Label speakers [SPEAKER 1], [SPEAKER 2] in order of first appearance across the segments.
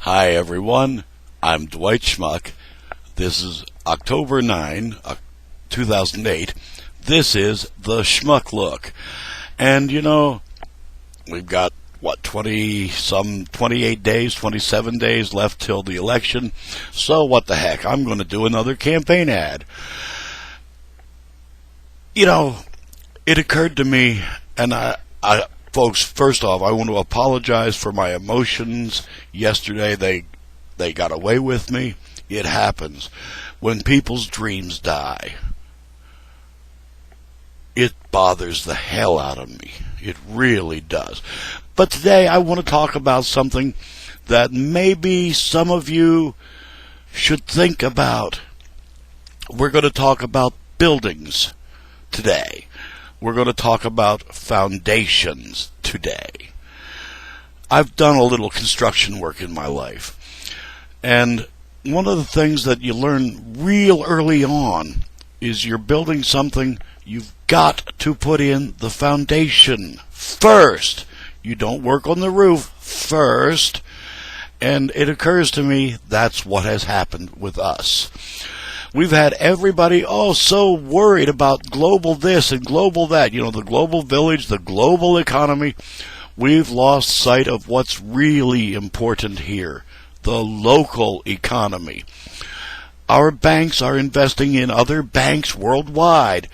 [SPEAKER 1] Hi everyone, I'm Dwight Schmuck. This is October 9, 2008. This is the Schmuck Look. And we've got, 28 days, 27 days left till the election. So what the heck, I'm going to do another campaign ad. It occurred to me, and folks, first off, I want to apologize for my emotions. Yesterday, they got away with me. It happens. When people's dreams die, it bothers the hell out of me. It really does. But today, I want to talk about something that maybe some of you should think about. We're going to talk about buildings today. We're going to talk about foundations today. I've done a little construction work in my life. And one of the things that you learn real early on is you're building something, you've got to put in the foundation first. You don't work on the roof first. And it occurs to me that's what has happened with us. We've had everybody so worried about global this and global that, the global village, the global economy. We've lost sight of what's really important here, the local economy. Our banks are investing in other banks worldwide.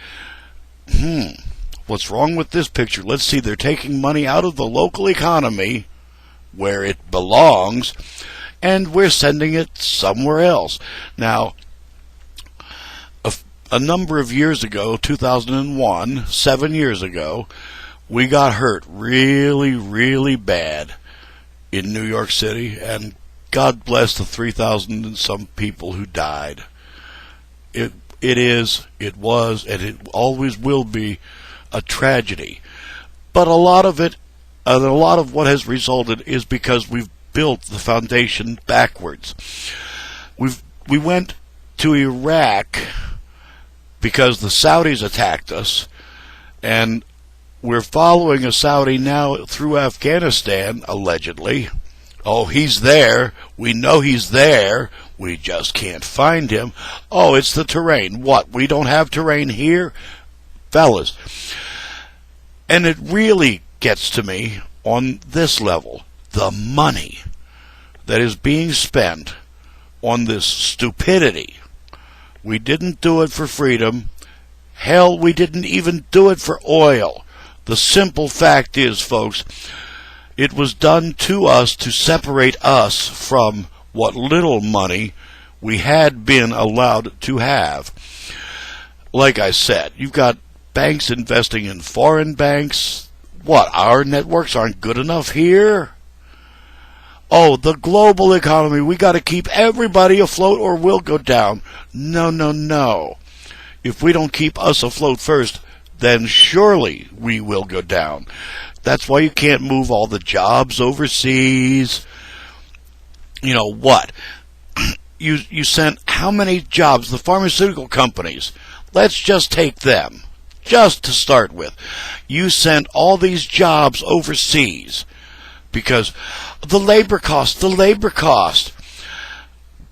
[SPEAKER 1] What's wrong with this picture? Let's see, they're taking money out of the local economy where it belongs, and we're sending it somewhere else. Now, a number of years ago, 2001, 7 years ago, we got hurt really, really bad in New York City, and God bless the 3,000 and some people who died. It was, and it always will be a tragedy. But a lot of it, and a lot of what has resulted is because we've built the foundation backwards. We went to Iraq because the Saudis attacked us, and we're following a Saudi now through Afghanistan, allegedly. Oh, he's there. We know he's there. We just can't find him. Oh, it's the terrain. What, we don't have terrain here? Fellas. And it really gets to me on this level. The money that is being spent on this stupidity. We didn't do it for freedom. Hell, we didn't even do it for oil. The simple fact is, folks, it was done to us to separate us from what little money we had been allowed to have. Like I said, you've got banks investing in foreign banks. What, our networks aren't good enough here? Oh, the global economy, we got to keep everybody afloat or we'll go down. No. If we don't keep us afloat first, then surely we will go down. That's why you can't move all the jobs overseas. You know what? You sent how many jobs? The pharmaceutical companies. Let's just take them, just to start with. You sent all these jobs overseas because the labor cost.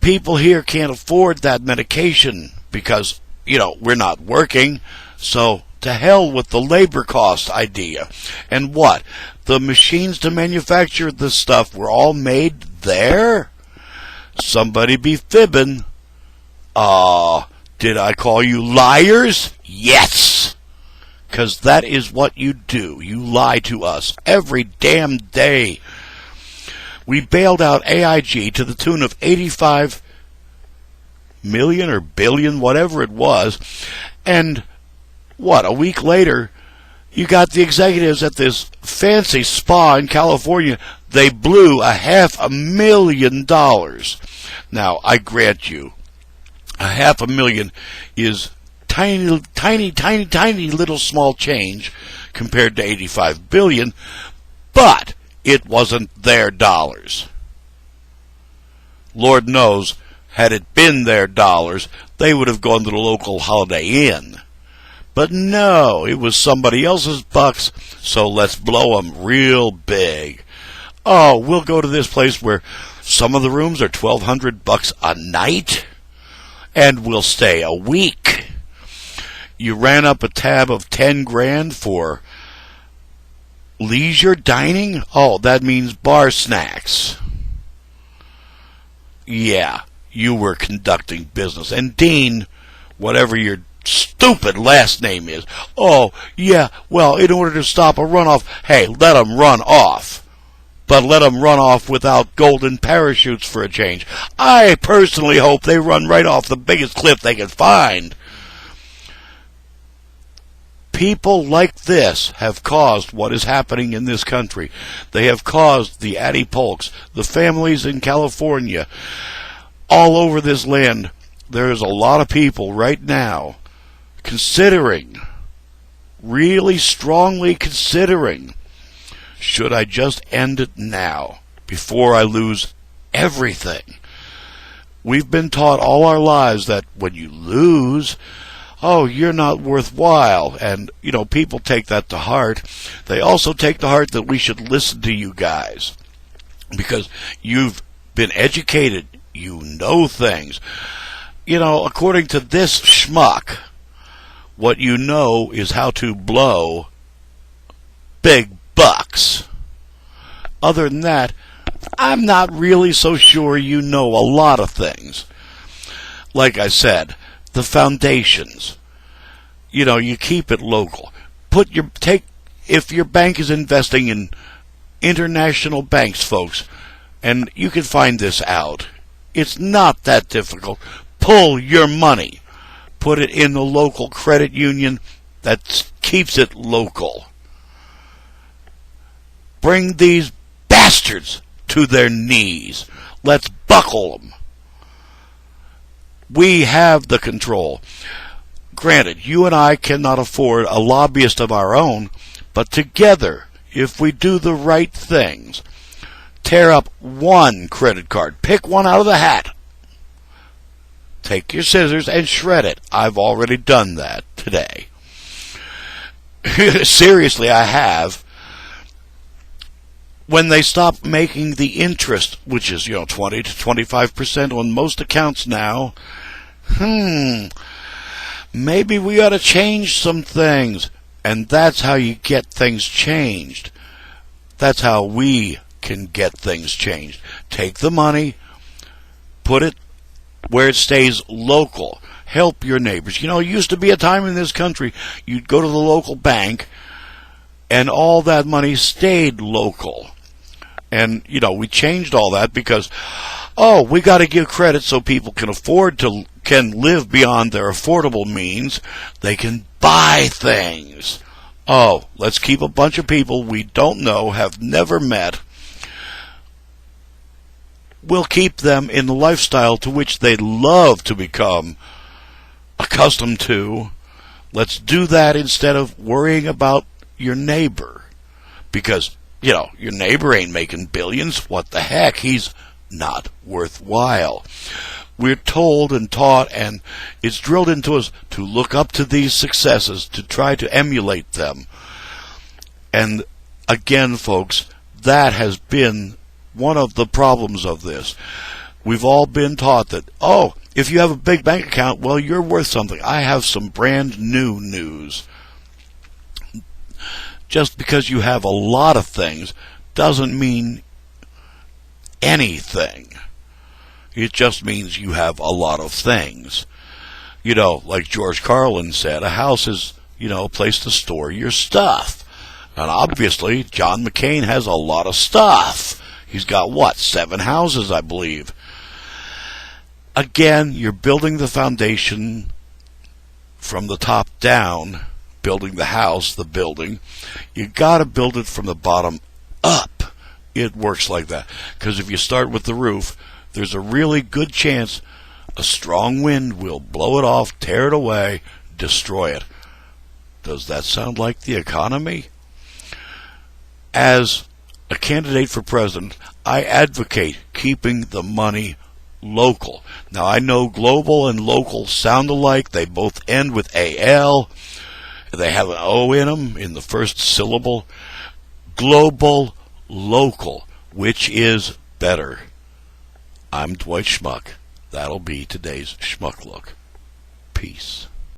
[SPEAKER 1] People here can't afford that medication because, we're not working. So to hell with the labor cost idea. And what? The machines to manufacture this stuff were all made there? Somebody be fibbing. Did I call you liars? Yes. Because that is what you do. You lie to us every damn day. We bailed out AIG to the tune of 85 million or billion, whatever it was. And what, a week later, you got the executives at this fancy spa in California. They blew $500,000. Now, I grant you, $500,000 is tiny little small change compared to 85 billion, but it wasn't their dollars. Lord knows, had it been their dollars, they would have gone to the local Holiday Inn. But no, it was somebody else's bucks, so let's blow them real big. Oh, we'll go to this place where Some of the rooms are $1,200 a night and will stay a week. You ran up a tab of 10 grand for leisure dining? Oh, that means bar snacks. Yeah, you were conducting business. And Dean, whatever your stupid last name is, oh, yeah, well, in order to stop a runoff, hey, let them run off. But let them run off without golden parachutes for a change. I personally hope they run right off the biggest cliff they can find. People like this have caused what is happening in this country. They have caused the Addie Polks, the families in California, all over this land. There's a lot of people right now considering, really strongly considering, should I just end it now before I lose everything? We've been taught all our lives that when you lose, oh, you're not worthwhile. And, people take that to heart. They also take to heart that we should listen to you guys because you've been educated. You know things. According to this schmuck, what you know is how to blow big bucks. Other than that, I'm not really so sure you know a lot of things. Like I said, the foundations. You keep it local. If your bank is investing in international banks, folks, and you can find this out. It's not that difficult. Pull your money. Put it in the local credit union that keeps it local. Bring these bastards to their knees. Let's buckle them. We have the control. Granted, you and I cannot afford a lobbyist of our own, but together, if we do the right things, tear up one credit card, pick one out of the hat, take your scissors and shred it. I've already done that today. Seriously, I have. When they stop making the interest, which is 20 to 25% on most accounts now, maybe we ought to change some things. And that's how you get things changed. That's how we can get things changed. Take the money, put it where it stays local. Help your neighbors. It used to be a time in this country you'd go to the local bank and all that money stayed local. And, we changed all that because, we got to give credit so people can live beyond their affordable means. They can buy things. Let's keep a bunch of people we don't know, have never met. We'll keep them in the lifestyle to which they love to become accustomed to. Let's do that instead of worrying about your neighbor. Because, your neighbor ain't making billions. What the heck? He's not worthwhile. We're told and taught, and it's drilled into us to look up to these successes, to try to emulate them. And again, folks, that has been one of the problems of this. We've all been taught that, if you have a big bank account, well, you're worth something. I have some brand new news. Just because you have a lot of things doesn't mean anything. It just means you have a lot of things. Like George Carlin said, a house is, a place to store your stuff. And obviously, John McCain has a lot of stuff. He's got, 7 houses, I believe. Again, you're building the foundation from the top down, building the house, the building. You got to build it from the bottom up. It works like that. Because if you start with the roof, there's a really good chance a strong wind will blow it off, tear it away, destroy it. Does that sound like the economy? As a candidate for president, I advocate keeping the money local. Now, I know global and local sound alike. They both end with AL. They have an O in them in the first syllable. Global, local. Which is better? I'm Dwight Schmuck. That'll be today's Schmuck Look. Peace.